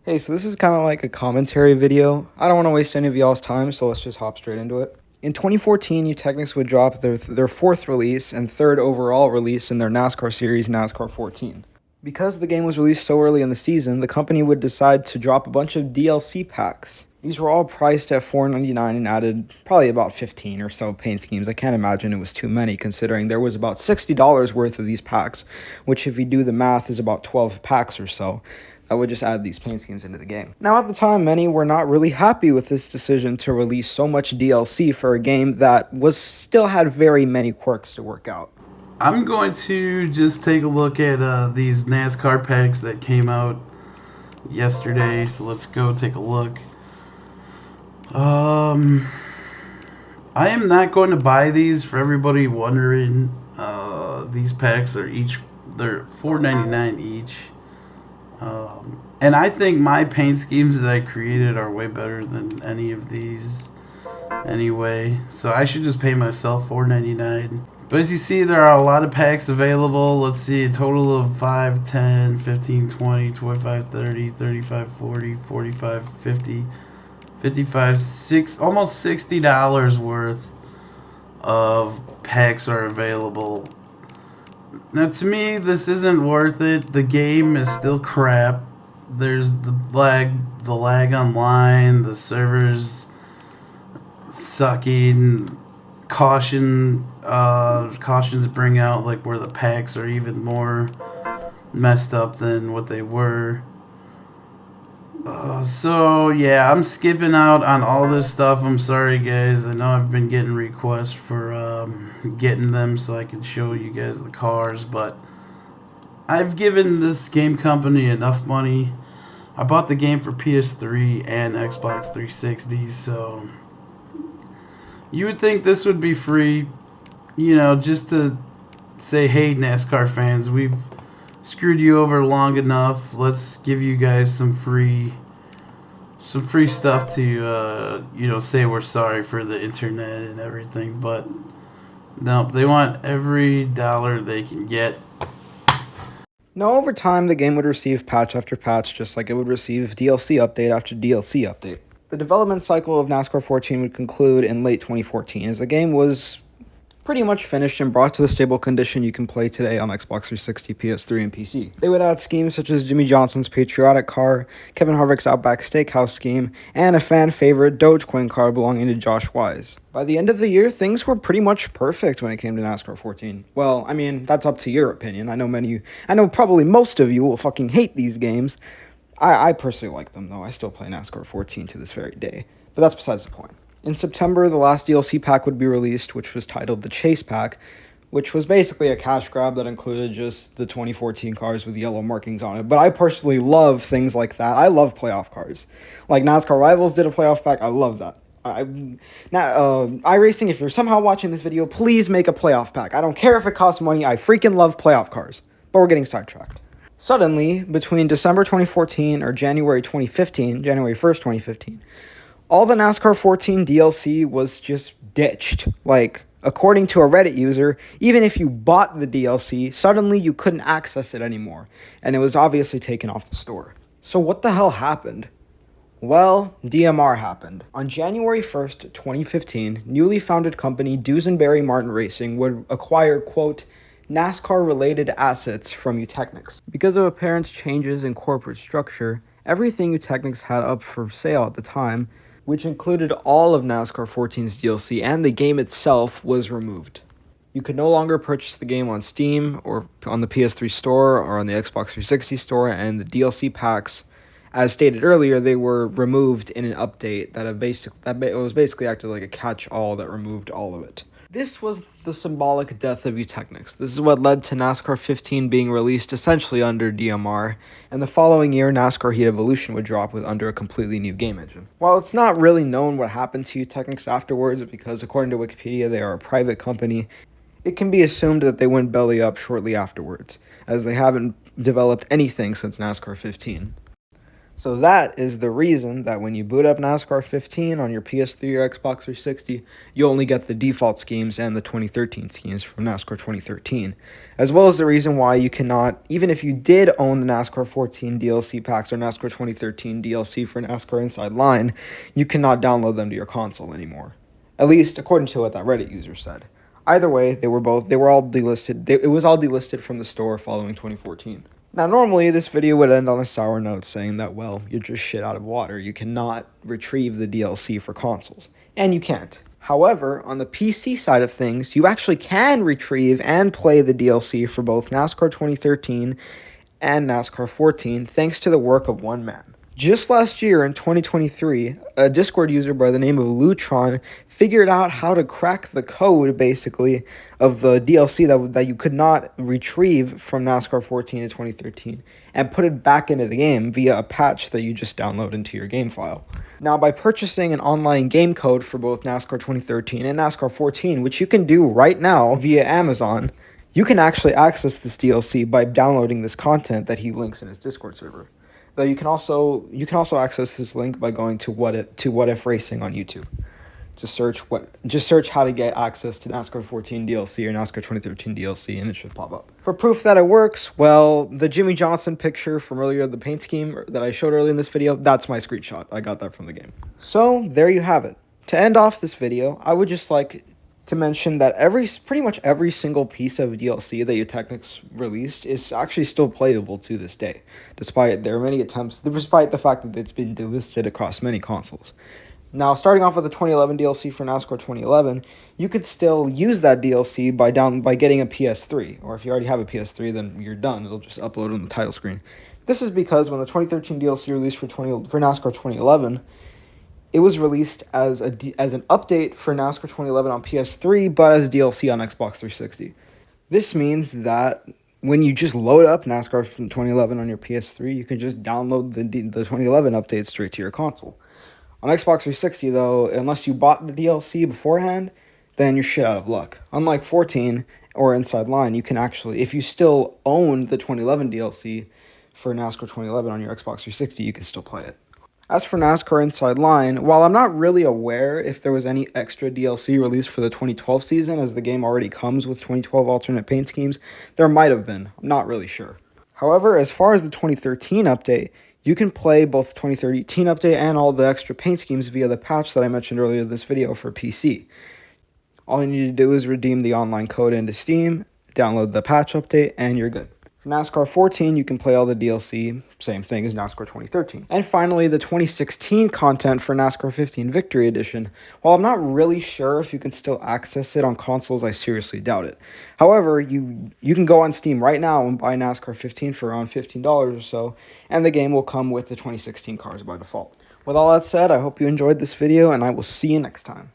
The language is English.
Hey, so this is kind of like a commentary video. I don't want to waste any of y'all's time, so let's just hop straight into it. In 2014, Technics would drop their fourth release and third overall release in their NASCAR series, NASCAR 14. Because the game was released so early in the season, the company would decide to drop a bunch of DLC packs. These were all priced at $4.99 and added probably about 15 or so paint schemes. I can't imagine it was too many, considering there was about $60 worth of these packs, which, if you do the math, is about 12 packs or so. That would just add these paint schemes into the game. Now, at the time, many were not really happy with this decision to release so much DLC for a game that still had very many quirks to work out. I'm going to just take a look at these NASCAR packs that came out yesterday. So let's go take a look. I am not going to buy these. For everybody wondering, these packs they're $4.99 each. And I think my paint schemes that I created are way better than any of these anyway. So I should just pay myself $4.99. But as you see, there are a lot of packs available. Let's see, a total of 5, 10, 15, 20, 25, 30, 35, 40, 45, 50, 55, 6, almost $60 worth of packs are available. Now, to me, this isn't worth it. The game is still crap. There's the lag online, the servers sucking. Cautions bring out like where the packs are even more messed up than what they were. So yeah, I'm skipping out on all this stuff. I'm sorry, guys. I know I've been getting requests for getting them so I can show you guys the cars, but I've given this game company enough money. I bought the game for PS3 and Xbox 360, so you would think this would be free, just to say, hey, NASCAR fans, we've screwed you over long enough. Let's give you guys some free stuff to, say we're sorry for the internet and everything. But no, they want every dollar they can get. Now, over time, the game would receive patch after patch, just like it would receive DLC update after DLC update. The development cycle of NASCAR 14 would conclude in late 2014, as the game was pretty much finished and brought to the stable condition you can play today on Xbox 360, PS3, and PC. They would add schemes such as Jimmy Johnson's Patriotic car, Kevin Harvick's Outback Steakhouse scheme, and a fan favorite Dogecoin car belonging to Josh Wise. By the end of the year, things were pretty much perfect when it came to NASCAR 14. Well, I mean, that's up to your opinion. I know probably most of you will fucking hate these games. I personally like them, though. I still play NASCAR 14 to this very day. But that's besides the point. In September, the last DLC pack would be released, which was titled the Chase Pack, which was basically a cash grab that included just the 2014 cars with yellow markings on it. But I personally love things like that. I love playoff cars. Like NASCAR Rivals did a playoff pack. I love that. iRacing, if you're somehow watching this video, please make a playoff pack. I don't care if it costs money. I freaking love playoff cars. But we're getting sidetracked. Suddenly, between December 2014 or January 2015, January 1st, 2015, all the NASCAR 14 DLC was just ditched. Like, according to a Reddit user, even if you bought the DLC, suddenly you couldn't access it anymore, and it was obviously taken off the store. So what the hell happened? Well, DMR happened. On January 1st, 2015, newly founded company Duesenberry Martin Racing would acquire, quote, NASCAR-related assets from Technics. Because of apparent changes in corporate structure, everything Technics had up for sale at the time, which included all of NASCAR 14's DLC and the game itself, was removed. You could no longer purchase the game on Steam or on the PS3 store or on the Xbox 360 store, and the DLC packs, as stated earlier, they were removed in an update that was basically acted like a catch-all that removed all of it. This was the symbolic death of Technics. This is what led to NASCAR 15 being released essentially under DMR, and the following year NASCAR Heat Evolution would drop under a completely new game engine. While it's not really known what happened to Technics afterwards, because according to Wikipedia they are a private company, it can be assumed that they went belly up shortly afterwards, as they haven't developed anything since NASCAR 15. So that is the reason that when you boot up NASCAR 15 on your PS3 or Xbox 360, you only get the default schemes and the 2013 schemes from NASCAR 2013, as well as the reason why you cannot, even if you did own the NASCAR 14 DLC packs or NASCAR 2013 DLC for NASCAR Inside Line, you cannot download them to your console anymore. At least according to what that Reddit user said. Either way, they were all delisted. It was all delisted from the store following 2014. Now, normally this video would end on a sour note saying that, well, you're just shit out of water. You cannot retrieve the DLC for consoles. And you can't. However, on the PC side of things, you actually can retrieve and play the DLC for both NASCAR 2013 and NASCAR 14 thanks to the work of one man. Just last year in 2023, a Discord user by the name of Lutron figured out how to crack the code, basically, of the DLC that you could not retrieve from NASCAR 14 to 2013 and put it back into the game via a patch that you just download into your game file. Now, by purchasing an online game code for both NASCAR 2013 and NASCAR 14, which you can do right now via Amazon, you can actually access this DLC by downloading this content that he links in his Discord server. Though you can also access this link by going to What If Racing on YouTube. Just search how to get access to NASCAR 14 DLC or NASCAR 2013 DLC, and it should pop up. For proof that it works, well, the Jimmy Johnson picture from earlier, the paint scheme that I showed earlier in this video, that's my screenshot. I got that from the game. So there you have it. To end off this video, I would just like to mention that pretty much every single piece of DLC that Eutechnics released is actually still playable to this day, despite the fact that it's been delisted across many consoles. Now, starting off with the 2011 DLC for NASCAR 2011, you could still use that DLC by getting a PS3, or if you already have a PS3, then you're done. It'll just upload on the title screen. This is because when the 2013 DLC released for NASCAR 2011, it was released as an update for NASCAR 2011 on PS3, but as DLC on Xbox 360. This means that when you just load up NASCAR from 2011 on your PS3, you can just download the 2011 update straight to your console. On Xbox 360, though, unless you bought the DLC beforehand, then you're shit out of luck. Unlike 14 or Inside Line, you can actually, if you still own the 2011 DLC for NASCAR 2011 on your Xbox 360, you can still play it. As for NASCAR Inside Line, while I'm not really aware if there was any extra DLC released for the 2012 season, as the game already comes with 2012 alternate paint schemes, there might have been. I'm not really sure. However, as far as the 2013 update, you can play both the 2013 update and all the extra paint schemes via the patch that I mentioned earlier in this video for PC. All you need to do is redeem the online code into Steam, download the patch update, and you're good. For NASCAR 14, you can play all the DLC, same thing as NASCAR 2013. And finally, the 2016 content for NASCAR 15 Victory Edition. While I'm not really sure if you can still access it on consoles, I seriously doubt it. However, you can go on Steam right now and buy NASCAR 15 for around $15 or so, and the game will come with the 2016 cars by default. With all that said, I hope you enjoyed this video, and I will see you next time.